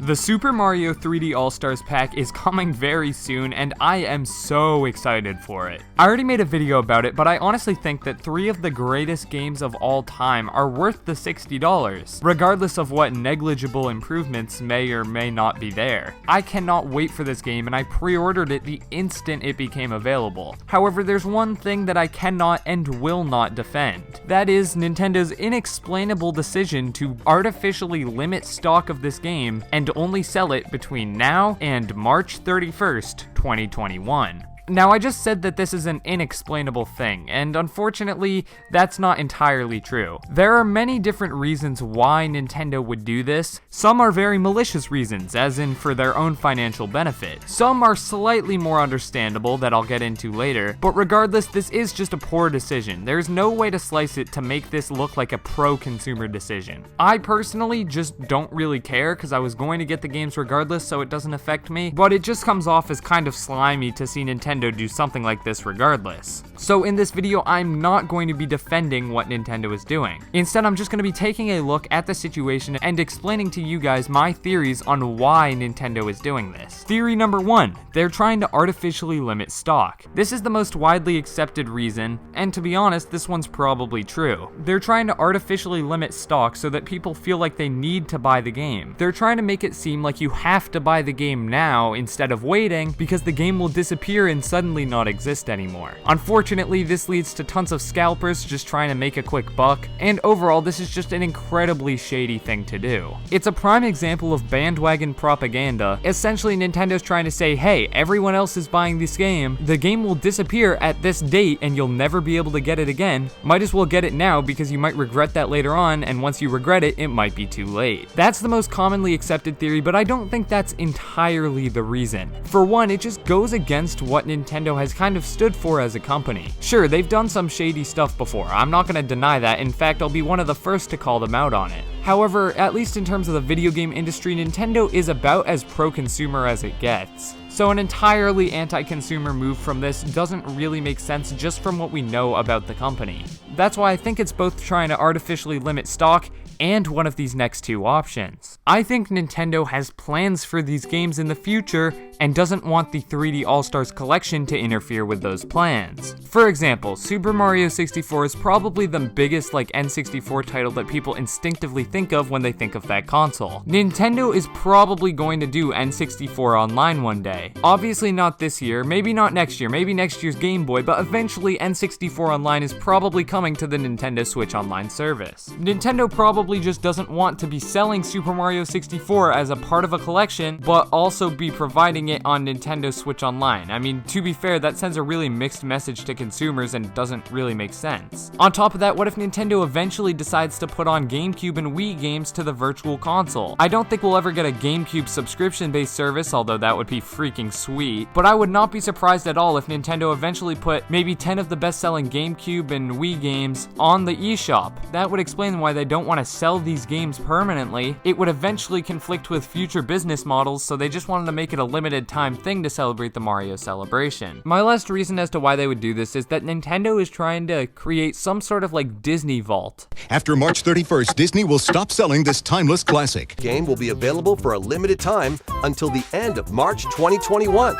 The Super Mario 3D All-Stars pack is coming very soon, and I am so excited for it. I already made a video about it, but I honestly think that 3 of the greatest games of all time are worth the $60, regardless of what negligible improvements may or may not be there. I cannot wait for this game, and I pre-ordered it the instant it became available. However, there's one thing that I cannot and will not defend. That is Nintendo's inexplainable decision to artificially limit stock of this game and only sell it between now and March 31st, 2021. Now, I just said that this is an inexplainable thing, and unfortunately, that's not entirely true. There are many different reasons why Nintendo would do this. Some are very malicious reasons, as in for their own financial benefit. Some are slightly more understandable that I'll get into later, but regardless, this is just a poor decision. There's no way to slice it to make this look like a pro-consumer decision. I personally just don't really care, because I was going to get the games regardless, so it doesn't affect me, but it just comes off as kind of slimy to see Nintendo do something like this regardless. So in this video, I'm not going to be defending what Nintendo is doing. Instead, I'm just going to be taking a look at the situation and explaining to you guys my theories on why Nintendo is doing this. Theory number 1, they're trying to artificially limit stock. This is the most widely accepted reason, and to be honest, this one's probably true. They're trying to artificially limit stock so that people feel like they need to buy the game. They're trying to make it seem like you have to buy the game now instead of waiting, because the game will disappear and suddenly not exist anymore. Unfortunately, this leads to tons of scalpers just trying to make a quick buck, and overall, this is just an incredibly shady thing to do. It's a prime example of bandwagon propaganda. Essentially, Nintendo's trying to say, hey, everyone else is buying this game, the game will disappear at this date and you'll never be able to get it again. Might as well get it now because you might regret that later on, and once you regret it, it might be too late. That's the most commonly accepted theory, but I don't think that's entirely the reason. For one, it just goes against what Nintendo has kind of stood for as a company. Sure, they've done some shady stuff before, I'm not gonna deny that. In fact, I'll be one of the first to call them out on it. However, at least in terms of the video game industry, Nintendo is about as pro-consumer as it gets. So an entirely anti-consumer move from this doesn't really make sense just from what we know about the company. That's why I think it's both trying to artificially limit stock and one of these next 2 options. I think Nintendo has plans for these games in the future and doesn't want the 3D All-Stars collection to interfere with those plans. For example, Super Mario 64 is probably the biggest N64 title that people instinctively think of when they think of that console. Nintendo is probably going to do N64 Online one day. Obviously not this year, maybe not next year, maybe next year's Game Boy, but eventually N64 Online is probably coming to the Nintendo Switch Online service. Nintendo probably just doesn't want to be selling Super Mario 64 as a part of a collection, but also be providing it on Nintendo Switch Online. I mean, to be fair, that sends a really mixed message to consumers and doesn't really make sense. On top of that, what if Nintendo eventually decides to put on GameCube and Wii games to the Virtual Console? I don't think we'll ever get a GameCube subscription-based service, although that would be freaking sweet, but I would not be surprised at all if Nintendo eventually put maybe 10 of the best-selling GameCube and Wii games on the eShop. That would explain why they don't want to sell these games permanently. It would eventually conflict with future business models, so they just wanted to make it a limited time thing to celebrate the Mario celebration. My last reason as to why they would do this is that Nintendo is trying to create some sort of Disney vault. After March 31st, Disney will stop selling this timeless classic. Game will be available for a limited time until the end of March 2021.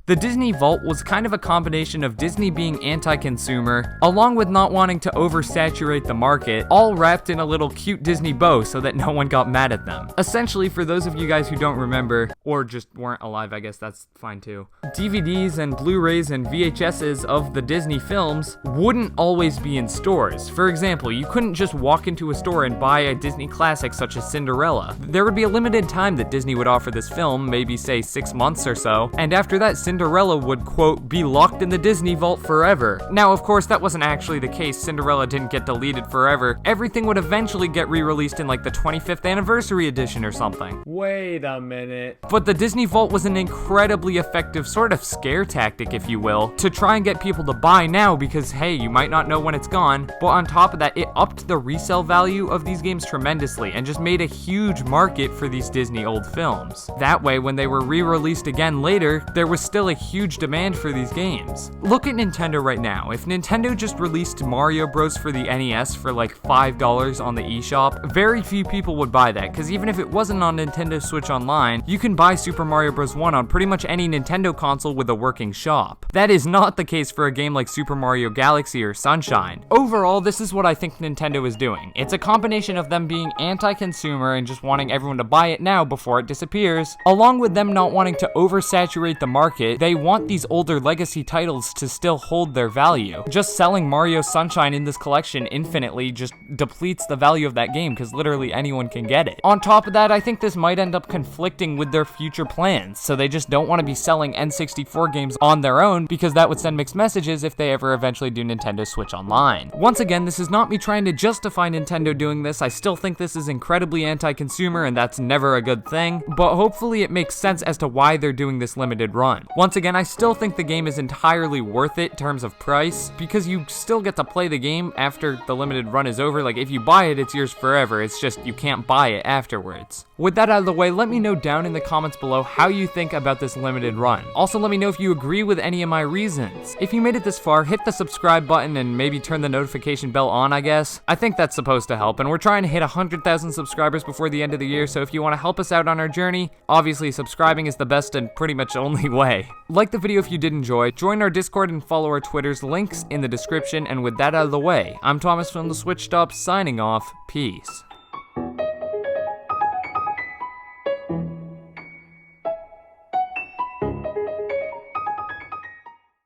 The Disney Vault was kind of a combination of Disney being anti-consumer, along with not wanting to oversaturate the market, all wrapped in a little cute Disney bow so that no one got mad at them. Essentially, for those of you guys who don't remember, or just weren't alive, I guess that's fine too, DVDs and Blu-rays and VHSs of the Disney films wouldn't always be in stores. For example, you couldn't just walk into a store and buy a Disney classic such as Cinderella. There would be a limited time that Disney would offer this film, maybe say 6 months or so, and after that, Cinderella would, quote, be locked in the Disney Vault forever. Now, of course, that wasn't actually the case. Cinderella didn't get deleted forever. Everything would eventually get re-released in the 25th anniversary edition or something. Wait a minute. But the Disney Vault was an incredibly effective sort of scare tactic, if you will, to try and get people to buy now because, hey, you might not know when it's gone. But on top of that, it upped the resale value of these games tremendously and just made a huge market for these Disney old films. That way, when they were re-released again later, there was still still a huge demand for these games. Look at Nintendo right now. If Nintendo just released Mario Bros for the NES for like $5 on the eShop, very few people would buy that, because even if it wasn't on Nintendo Switch Online, you can buy Super Mario Bros. 1 on pretty much any Nintendo console with a working shop. That is not the case for a game like Super Mario Galaxy or Sunshine. Overall, this is what I think Nintendo is doing. It's a combination of them being anti-consumer and just wanting everyone to buy it now before it disappears, along with them not wanting to oversaturate the market. They want these older legacy titles to still hold their value. Just selling Mario Sunshine in this collection infinitely just depletes the value of that game, because literally anyone can get it. On top of that, I think this might end up conflicting with their future plans, so they just don't want to be selling N64 games on their own, because that would send mixed messages if they ever eventually do Nintendo Switch Online. Once again, this is not me trying to justify Nintendo doing this. I still think this is incredibly anti-consumer, and that's never a good thing, but hopefully it makes sense as to why they're doing this limited run. Once again, I still think the game is entirely worth it in terms of price, because you still get to play the game after the limited run is over. Like, if you buy it, it's yours forever. It's just you can't buy it afterwards. With that out of the way, let me know down in the comments below how you think about this limited run. Also, let me know if you agree with any of my reasons. If you made it this far, hit the subscribe button and maybe turn the notification bell on, I guess. I think that's supposed to help, and we're trying to hit 100,000 subscribers before the end of the year, so if you want to help us out on our journey, obviously subscribing is the best and pretty much only way. Like the video if you did enjoy, join our Discord and follow our Twitters, links in the description, and with that out of the way, I'm Thomas from the Switch Stop, signing off. Peace.